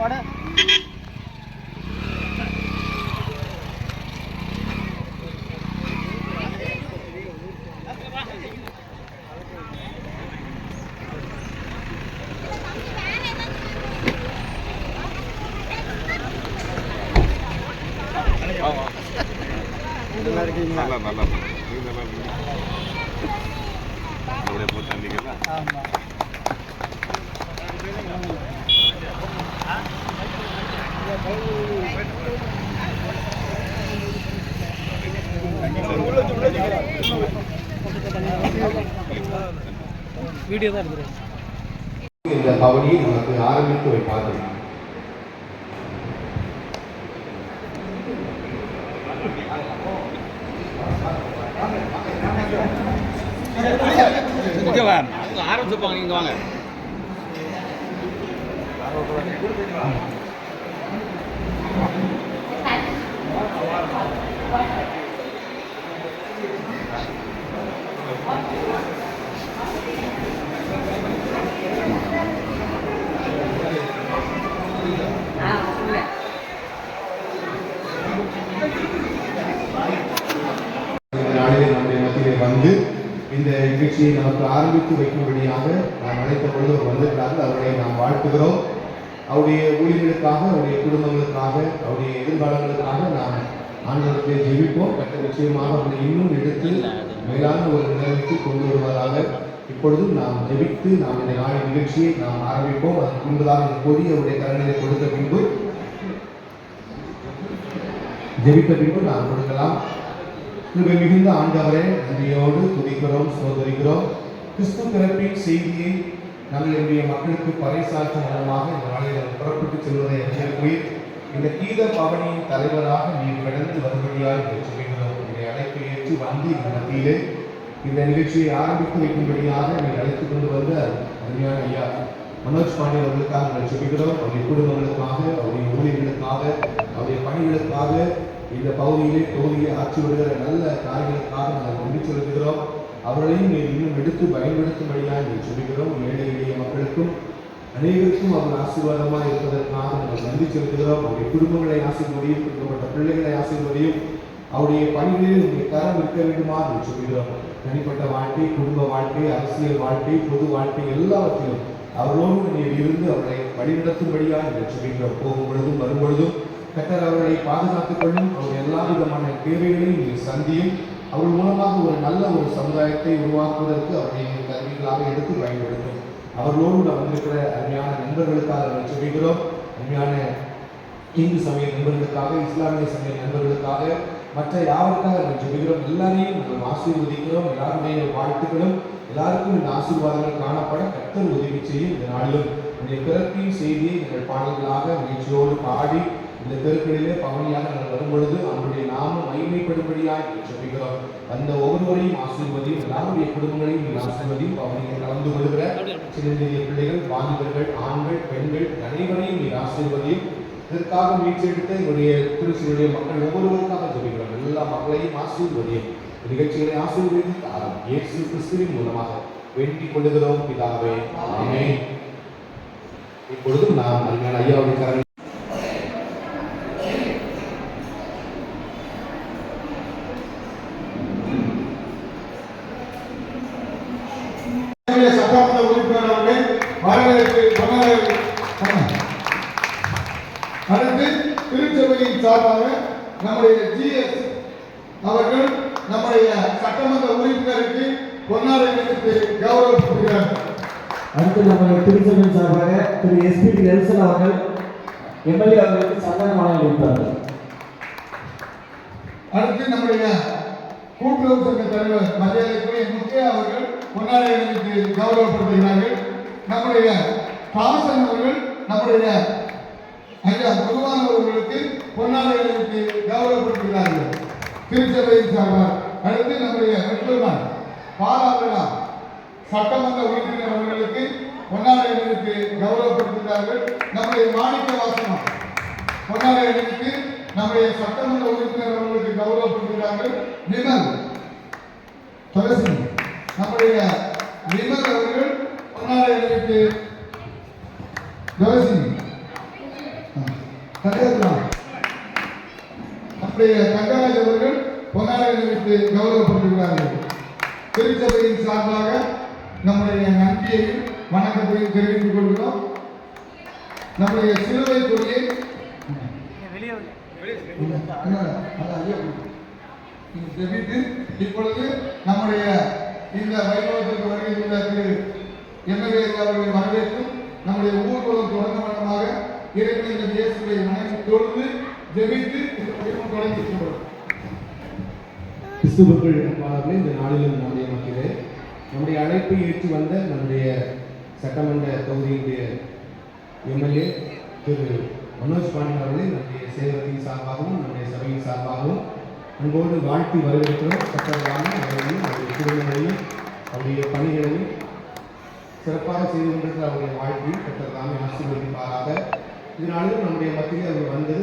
நல்லா இருக்கீங்களா? நல்லா நல்லா நீங்கள் நல்லா இருக்கீங்க. அப்படியே போட்டு வந்தீங்களா? ஆமாம். வீடியோ தான் இருக்குது. இந்த பவனியை நமக்கு ஆரம்பித்து வைப்பார்கள். ஆரம்பிச்சுப்பாங்க. இங்கே வாங்க. நம்முடைய மத்தியிலே வந்து இந்த நிகழ்ச்சியை நமக்கு ஆரம்பித்து வைக்கும்படியாக நாம் அழைத்த பொழுது அவர் வந்திருக்கிறார்கள். அவர்களை நாம் வாழ்த்துகிறோம். அவருடைய ஊழியர்களுக்காக, அவருடைய குடும்பங்களுக்காக, அவருடைய எதிர்காலங்களுக்காக நாம் ஆண்டவருக்கு ஜெபிப்போம். கட்ட நிச்சயமாக அவர்களை இன்னும் எடுத்து மேலான ஒரு நிலைமைக்கு கொண்டு வருவதாக இப்பொழுதும் நாம் ஜெபித்து நாம் இந்த நாளின் நிகழ்ச்சியை நாம் ஆரம்பிப்போம். அதற்கு முன்பதாக இந்த கொடி அவருடைய கரங்களை கொடுத்த பின்பு ஜெபித்த பின்பு நாம் கொடுக்கலாம். கிருபை மிகுந்த ஆண்டவரே, நன்றியோடு துதிக்கிறோம், சோதரிக்கிறோம். கிறிஸ்து பிறப்பின் செய்தியை நம்முடைய மக்களுக்கு பறைசாற்றும் மூலமாக இந்த நாளில் புறப்பட்டு செல்வதை அறிவிக்கிறீர். இந்த கீத பவனியின் தலைவராக நீர் கடந்து வரும்படியாக சொல்லுகிறோம். இதை அழைப்பு ஏற்று வந்து இந்த மத்தியிலே இந்த நிகழ்ச்சியை ஆரம்பித்து வைக்கும்படியாக நீர் அழைத்துக் கொண்டு வந்த அருமையான ஐயா மனோஜ் பாண்டியன் அவர்களுக்காக நாங்கள் சொல்லுகிறோம். அவருடைய குடும்பங்களுக்காக, அவருடைய ஊழியர்களுக்காக, அவருடைய பணிகளுக்காக, இந்த பகுதியிலே தொகுதியை ஆட்சி வருகிற நல்ல காரியங்களுக்காக நாங்கள் நன்றி செலுத்துகிறோம். அவர்களையும் நீர் இன்னும் எடுத்து பயன்படுத்தும்படியாக நீர் சொல்லுகிறோம். ஏழை எளிய மக்களுக்கும் அனைவருக்கும் அவர் ஆசீர்வாதமாக இருப்பதற்காக நாங்கள் நன்றி செலுத்துகிறோம். அவருடைய குடும்பங்களை ஆசீர்வதியும், கொடுக்கப்பட்ட பிள்ளைகளை ஆசீர்வதியும், அவருடைய பணிகளில் உங்களுடைய கரம் இருக்க வேண்டுமா என்று சொல்கிறோம். தனிப்பட்ட வாழ்க்கை, குடும்ப வாழ்க்கை, அரசியல் வாழ்க்கை, பொது வாழ்க்கை எல்லாவற்றிலும் அவர்களோடு நீர் இருந்து அவர்களை வழிநடத்தும்படியாக என்று சொல்கிறோம். போகும் பொழுதும் வரும் பொழுதும் கர்த்தர் அவர்களை பாதுகாத்துக் கொள்ளும். அவருடைய எல்லா விதமான தேவைகளையும் நீர் சந்தியும். அவர்கள் மூலமாக ஒரு நல்ல ஒரு சமுதாயத்தை உருவாக்குவதற்கு அவர்களை கருவிகளாக எடுத்து பயன்படுத்தும். அவர்களோடு நாம் வந்திருக்கிற அருமையான நண்பர்களுக்காக நாங்கள் சொல்கிறோம். அருமையான இந்து சமய நண்பர்களுக்காக, இஸ்லாமிய சமய நண்பர்களுக்காக, மற்ற யாருக்காக நாங்கள் சொல்கிறோம். எல்லாரையும் நாங்கள் ஆசீர்வதிக்கிறோம். எல்லாருடைய வாழ்த்துக்களும் எல்லாருக்கும் இந்த ஆசீர்வாதங்கள் காணப்பட கர்த்தர் உதவி செய்யும். இந்த நாளிலும் உடைய பிறப்பின் செய்தியை எங்கள் பாடல்களாக முயற்சியோடு பாடி இந்த தெருக்களிலே பவனியாக நாங்கள் வரும்பொழுது அவருடைய நாமம் மகிமைப்படும்படியாக சொல்கிறோம். அந்த ஒவ்வொருவரையும் ஆசீர்வதியும், எல்லாருடைய குடும்பங்களையும் ஆசீர்வதியும், பவனியை கலந்து கொள்கிற சிறிய பிள்ளைகள், வாலிபர்கள், ஆண்கள், பெண்கள் அனைவரையும் நீர் ஆசீர்வதியும். இதற்காக முயற்சி எடுத்த எங்களுடைய திருச்சியுடைய மக்கள் ஒவ்வொருவருக்காக சொல்கிறோம். எல்லா மக்களையும் ஆசீர்வதியும். நிகழ்ச்சிகளை ஆசீர்வதித்து இயேசு கிறிஸ்துவின் மூலமாக வேண்டிக் கொள்ளுகிறோம் பிதாவே, ஆமென். இப்பொழுதும் நாம் அருமையான ஐயாவுடைய கரங்களை சட்டமன்ற உறுப்பினர் அவர்கள் வரவேற்பு அடுத்து திருச்சபையின் சார்பாக நம்முடைய GS அவர்கள் நம்முடைய சட்டமன்ற உறுப்பினருக்கு பொன்னாடை அணிவித்து கௌரவிக்கிறார். அடுத்து நம்முடைய திருச்சபையின் சார்பாக திரு SP நெல்சன் அவர்கள் MLA அவர்களுக்கு சந்தன மாலை அளிப்பார்கள். அடுத்து நம்முடைய கூட்டுறவு சங்க தலைவர் மரியாதைக்குரிய முக்கிய அவர்கள் பொன்னாடை அணிவித்து கௌரவப்படுத்துகிறார்கள். நம்முடைய தாமசன் அவர்கள் நம்முடைய ஐயா பொதுவானவர்களுக்கு பொன்னாடை அணிவித்து கௌரவப்படுத்துகிறார்கள் திருச்சபையின் சார்பாக. அடுத்து நம்முடைய வெட்டுமான் பாராளுமன்ற சட்டமன்ற உறுப்பினர் அவர்களுக்கு பொன்னாடை அணிவித்து கௌரவப்படுத்துகிறார்கள். நம்முடைய மாணிக்க வாசனம் பொன்னாடை அணிவித்து நம்முடைய சட்டமன்ற உறுப்பினர் அவர்களுக்கு கௌரவப்படுத்துகிறார்கள். நிமல் துளசி நம்முடைய நிமல் அவர்கள் பொன்னாடை அணிவித்து துளசி கண்டிப்பாக நம்முடைய தங்கராஜ் அவர்கள் பொன்னாடை அணிவித்து கௌரவப்படுத்துகிறார்கள். திருச்சபையின் சார்பாக நம்முடைய நன்றியையும் வணக்கத்தையும் தெரிவித்துக் கொள்கிறோம். நம்முடைய சிலுவை கொடியை தெரிவித்து இப்பொழுது நம்முடைய இந்த வைபவத்திற்கு வருகின்ற திரு எம்எல்ஏ அவர்களை வரவேற்று நம்முடைய ஊர்வலம் தொடங்க வண்ணமாக இறைவனின் இயேசுவை வணங்கி தொழுது ஜெபித்து இந்த வைபவம் தொடங்கி செல்வோம். கிறிஸ்துவுக்குள் அன்பானவர்களே, இந்த நாளிலும் நம்முடைய மக்களே, நம்முடைய அழைப்பை ஏற்று வந்த நம்முடைய சட்டமன்ற தொகுதியுடைய எம்எல்ஏ திரு மனோஜ் பாண்டியன் அவர்களை நம்முடைய சேவகத்தின் சார்பாகவும் நம்முடைய சபையின் சார்பாகவும் அன்போடு வாழ்த்தி வரவேற்கிறோம். கட்டளையான அவர்களையும் அவருடைய குடும்பங்களையும் அவருடைய பணிகளையும் சிறப்பாக செய்து கொண்டிருக்கிற அவருடைய வாழ்க்கையும் கட்டளையான ஆசீர்வதிப்பாராக. இதனாலும் நம்முடைய மத்தியில் அவர் வந்தது